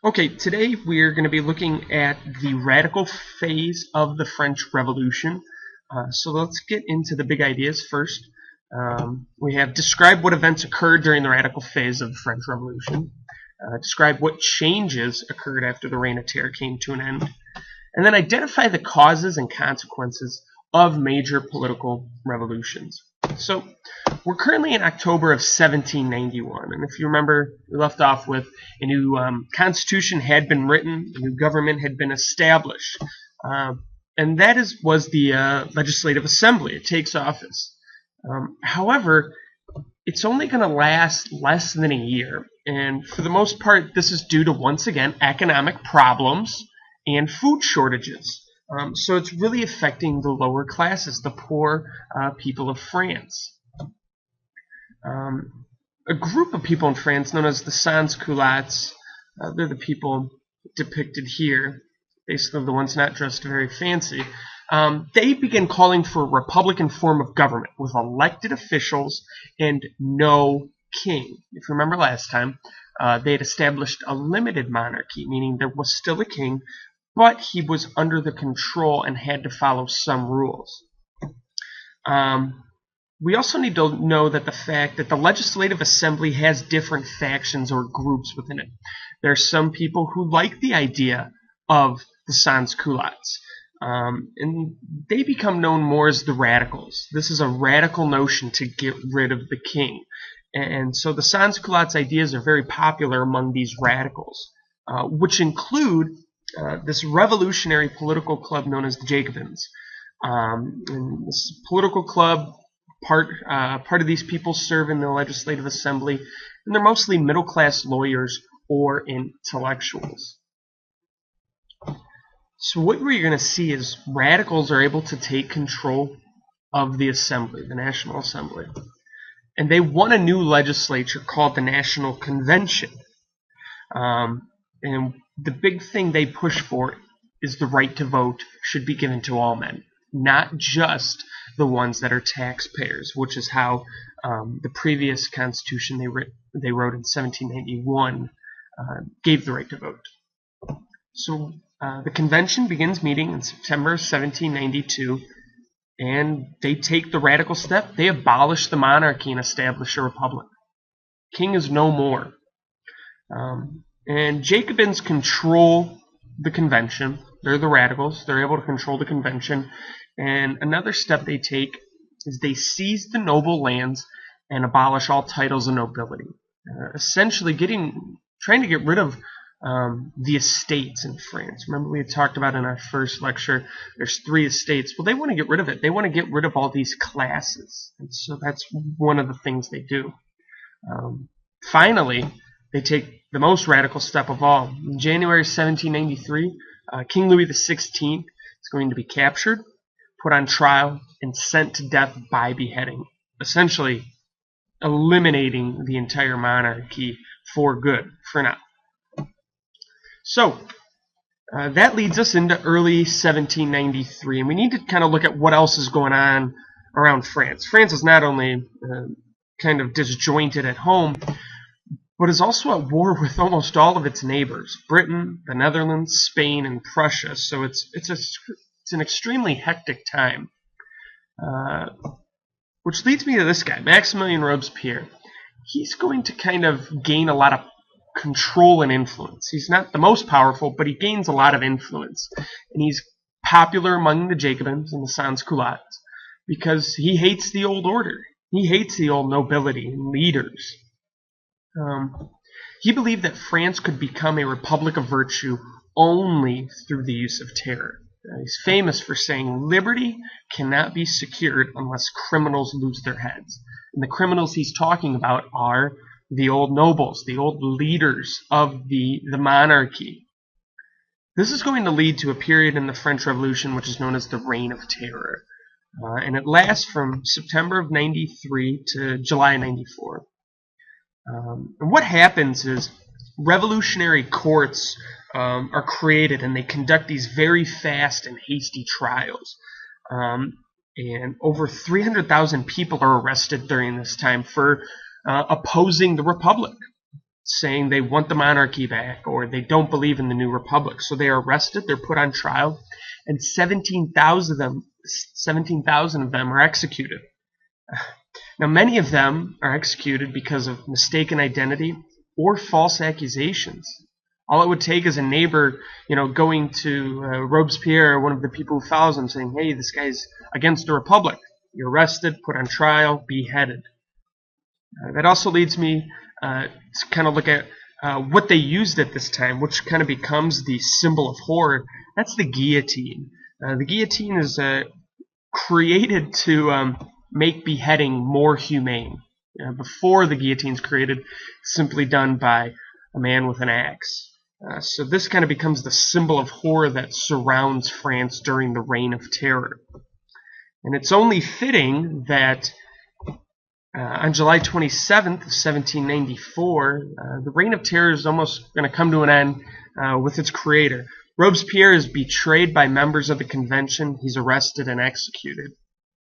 Okay, today we're going to be looking at the radical phase of the French Revolution. So let's get into the big ideas first. We have describe what events occurred during the radical phase of the French Revolution. Describe what changes occurred after the Reign of Terror came to an end. And then identify the causes and consequences of major political revolutions. So we're currently in October of 1791, and if you remember, we left off with a new constitution had been written, a new government had been established, and that was the Legislative Assembly. It takes office. However, it's only going to last less than a year, and for the most part, this is due to, once again, economic problems and food shortages. So it's really affecting the lower classes, the poor people of France. A group of people in France known as the sans-culottes, they're the people depicted here, basically the ones not dressed very fancy. They began calling for a republican form of government with elected officials and no king. If you remember last time, they had established a limited monarchy, meaning there was still a king, but he was under the control and had to follow some rules. We also need to know that the fact that the Legislative Assembly has different factions or groups within it. There are some people who like the idea of the sans-culottes, and they become known more as the radicals. This is a radical notion to get rid of the king. And so the sans-culottes ideas are very popular among these radicals, which include this revolutionary political club known as the Jacobins. And this political club, part of these people serve in the Legislative Assembly, and they're mostly middle-class lawyers or intellectuals. So what we're going to see is radicals are able to take control of the Assembly, the National Assembly. And they won a new legislature called the National Convention. And the big thing they push for is the right to vote should be given to all men, not just the ones that are taxpayers, which is how the previous constitution they wrote in 1791 gave the right to vote. So the convention begins meeting in September 1792, and they take the radical step. They abolish the monarchy and establish a republic. King is no more. And Jacobins control the convention. They're the radicals. They're able to control the convention. And another step they take is they seize the noble lands and abolish all titles of nobility. Essentially trying to get rid of the estates in France. Remember we had talked about in our first lecture, there's 3 estates. Well, they want to get rid of it. They want to get rid of all these classes. And so that's one of the things they do. Finally, they take the most radical step of all. In January 1793, King Louis XVI is going to be captured, put on trial, and sent to death by beheading, essentially eliminating the entire monarchy for good, for now. So, that leads us into early 1793, and we need to kind of look at what else is going on around France. France is not only kind of disjointed at home, but is also at war with almost all of its neighbors, Britain, the Netherlands, Spain, and Prussia. So it's an extremely hectic time. Which leads me to this guy, Maximilien Robespierre. He's going to kind of gain a lot of control and influence. He's not the most powerful, but he gains a lot of influence. And he's popular among the Jacobins and the sans-culottes because he hates the old order. He hates the old nobility and leaders. He believed that France could become a republic of virtue only through the use of terror. He's famous for saying liberty cannot be secured unless criminals lose their heads. And the criminals he's talking about are the old nobles, the old leaders of the monarchy. This is going to lead to a period in the French Revolution which is known as the Reign of Terror. And it lasts from September of 93 to July 94. And what happens is revolutionary courts are created, and they conduct these very fast and hasty trials. And over 300,000 people are arrested during this time for opposing the Republic. saying they want the monarchy back or they don't believe in the new republic. So they are arrested, they're put on trial, and 17,000 of them are executed. Now, many of them are executed because of mistaken identity or false accusations. All it would take is a neighbor, going to Robespierre, one of the people who follows him, saying, hey, this guy's against the republic. You're arrested, put on trial, beheaded. That also leads me to kind of look at what they used at this time, which kind of becomes the symbol of horror. That's the guillotine. The guillotine is created to make beheading more humane. Before the guillotine's created, it's simply done by a man with an axe. So this kind of becomes the symbol of horror that surrounds France during the Reign of Terror. And it's only fitting that on July 27th of 1794, the Reign of Terror is almost going to come to an end with its creator. Robespierre is betrayed by members of the convention. He's arrested and executed.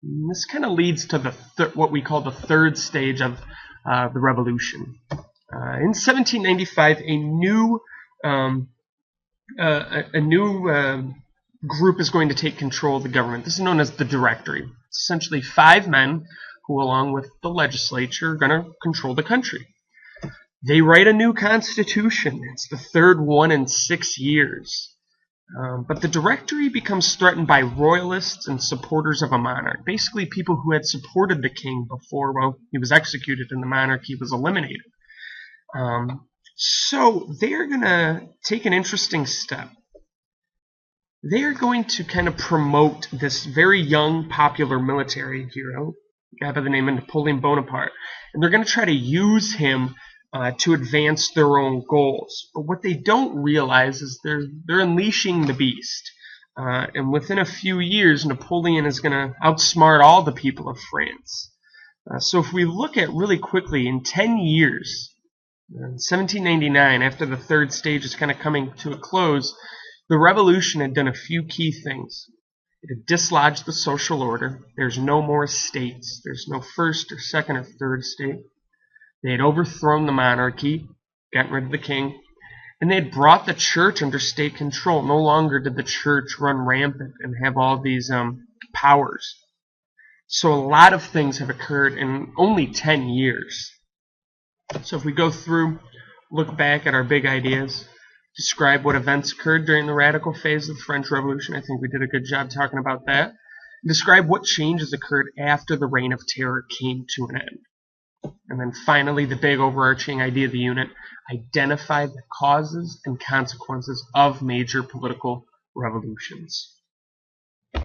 And this kind of leads to what we call the third stage of the revolution. In 1795, a new group is going to take control of the government. This is known as the Directory. It's essentially 5 men who, along with the legislature, are going to control the country. They write a new constitution. It's the third one in 6 years. But the Directory becomes threatened by royalists and supporters of a monarch, basically people who had supported the king before, he was executed and the monarchy was eliminated. So they're going to take an interesting step. They're going to kind of promote this very young, popular military hero, a guy by the name of Napoleon Bonaparte, and they're going to try to use him to advance their own goals. But what they don't realize is they're unleashing the beast. And within a few years, Napoleon is going to outsmart all the people of France. So if we look at really quickly, in 10 years, in 1799, after the third stage is kind of coming to a close, the revolution had done a few key things. It had dislodged the social order. There's no more states. There's no first or second or third estate. They had overthrown the monarchy, gotten rid of the king, and they had brought the church under state control. No longer did the church run rampant and have all these powers. So a lot of things have occurred in only 10 years. So if we go through, look back at our big ideas, describe what events occurred during the radical phase of the French Revolution. I think we did a good job talking about that. Describe what changes occurred after the Reign of Terror came to an end. And then finally, the big overarching idea of the unit, identify the causes and consequences of major political revolutions.